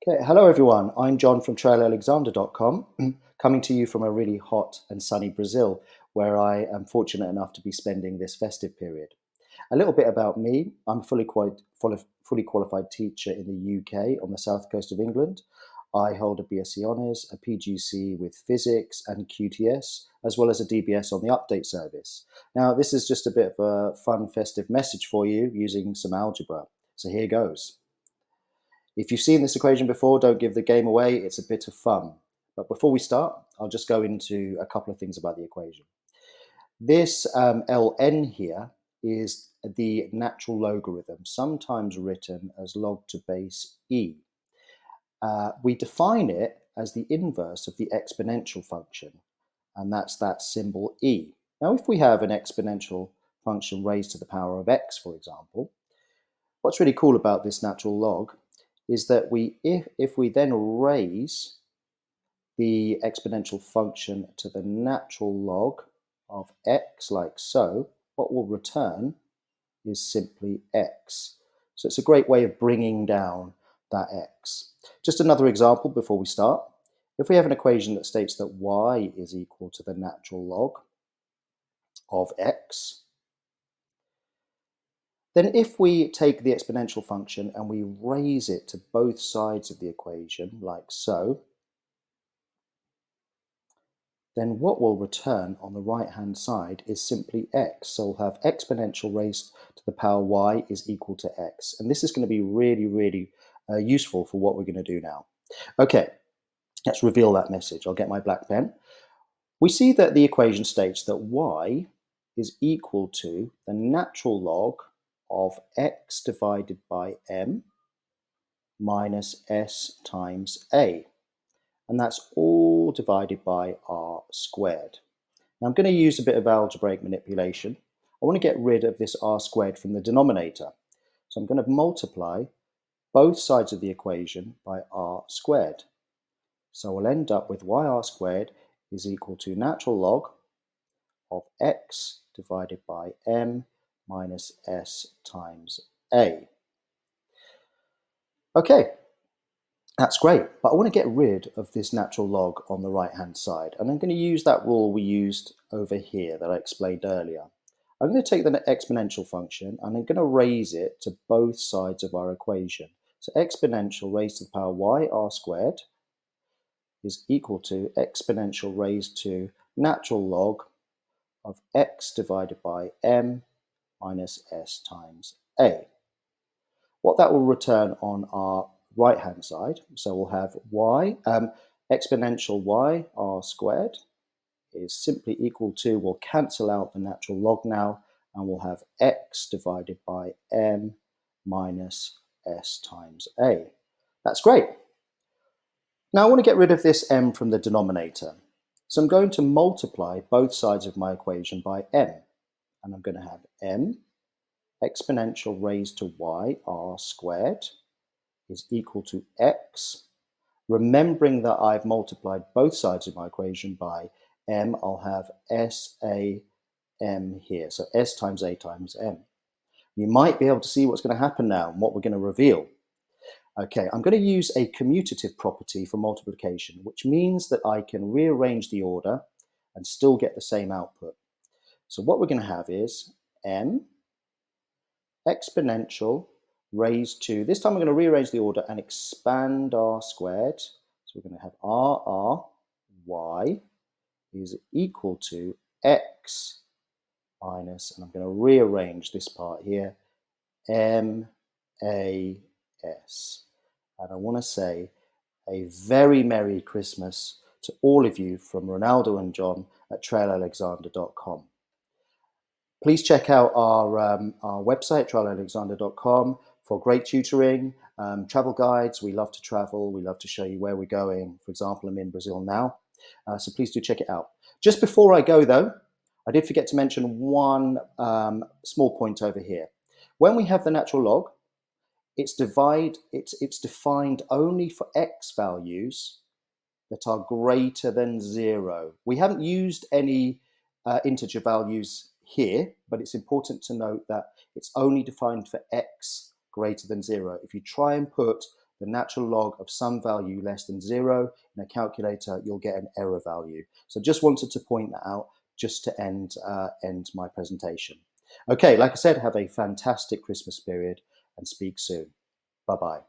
Okay, hello everyone. I'm John from trailalexander.com, coming to you from a really hot and sunny Brazil, where I am fortunate enough to be spending this festive period. A little bit about me. I'm a fully qualified teacher in the UK on the south coast of England. I hold a BSc Honours, a PGC with Physics and QTS, as well as a DBS on the update service. Now, this is just a bit of a fun, festive message for you using some algebra. So here goes. If you've seen this equation before, don't give the game away. It's a bit of fun. But before we start, I'll just go into a couple of things about the equation. This ln here is the natural logarithm, sometimes written as log to base e. We define it as the inverse of the exponential function, and that's that symbol e. Now, if we have an exponential function raised to the power of x, for example, what's really cool about this natural log is that if we then raise the exponential function to the natural log of x, like so, what we'll return is simply x. So it's a great way of bringing down that x. Just another example before we start. If we have an equation that states that y is equal to the natural log of x, then if we take the exponential function and we raise it to both sides of the equation, like so, then what we'll return on the right-hand side is simply x. So we'll have exponential raised to the power y is equal to x. And this is going to be really useful for what we're going to do now. Okay, let's reveal that message. I'll get my black pen. We see that the equation states that y is equal to the natural log of x divided by m minus s times a. And that's all divided by r squared. Now I'm going to use a bit of algebraic manipulation. I want to get rid of this r squared from the denominator. So I'm going to multiply both sides of the equation by r squared. So we'll end up with yr squared is equal to natural log of x divided by m minus s times a. Okay, that's great, but I want to get rid of this natural log on the right-hand side, and I'm going to use that rule we used over here that I explained earlier. I'm going to take the exponential function and I'm going to raise it to both sides of our equation. So exponential raised to the power y r squared is equal to exponential raised to natural log of x divided by m minus s times a. What that will return on our right-hand side, so we'll have exponential y r squared is simply equal to, we'll cancel out the natural log now, and we'll have x divided by m minus s times a. That's great. Now I want to get rid of this m from the denominator. So I'm going to multiply both sides of my equation by m, and I'm going to have m exponential raised to y r squared is equal to x. Remembering that I've multiplied both sides of my equation by m, I'll have SAM here. So S times A times M. You might be able to see what's going to happen now and what we're going to reveal. Okay, I'm going to use a commutative property for multiplication, which means that I can rearrange the order and still get the same output. So what we're going to have is m exponential raised to, this time we're going to rearrange the order and expand r squared. So we're going to have y is equal to x minus, and I'm going to rearrange this part here, m a s. And I want to say a very Merry Christmas to all of you from Ronaldo and John at trailalexander.com. Please check out our website, trailalexander.com, for great tutoring, travel guides. We love to travel. We love to show you where we're going. For example, I'm in Brazil now. So please do check it out. Just before I go, though, I did forget to mention one small point over here. When we have the natural log, it's defined only for x values that are greater than 0. We haven't used any integer values here, but it's important to note that it's only defined for x greater than 0. If you try and put the natural log of some value less than 0 in a calculator, you'll get an error value. So just wanted to point that out just to end my presentation. Okay, like I said, have a fantastic Christmas period and speak soon. Bye-bye.